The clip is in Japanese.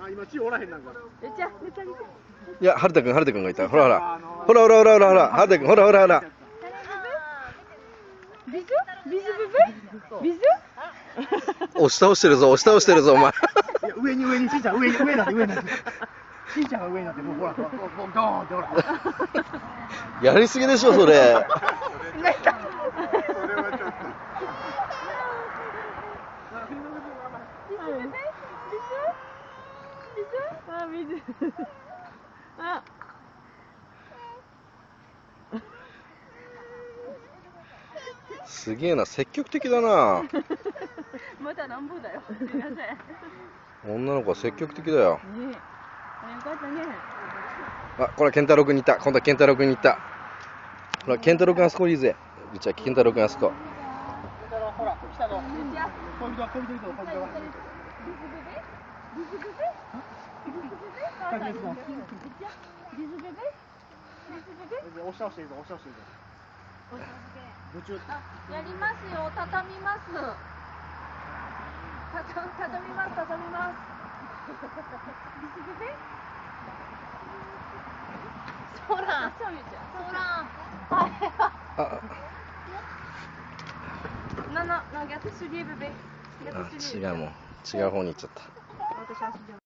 あ、今チーおらへんなんか。いや、春田君がいた。ほらほら。ほらほらほらほらほら。春田君、ほらほらほら。ビズビズビズ押し倒してるぞ、押し倒してるぞ、お前。いや、上に、しんちゃん、上になって。しんちゃんが上になって、もうほら、ドーンってほら。やりすぎでしょ、それ。それはちょっと。すげえな、積極的だな。まだなんぼだよ。すみません。女の子は積極的だよ。ねえ。よかったね。あ、これは健太郎君に行った。今度は健太郎君に行った。ほら、健太郎君あそこにいるぜ。じゃあ、健太郎君あそこ。ほら、来たぞ。恋人。押し倒していいぞ。やりますよ。畳みます。畳みます。ソラン。違うもん。違う方に行っちゃった。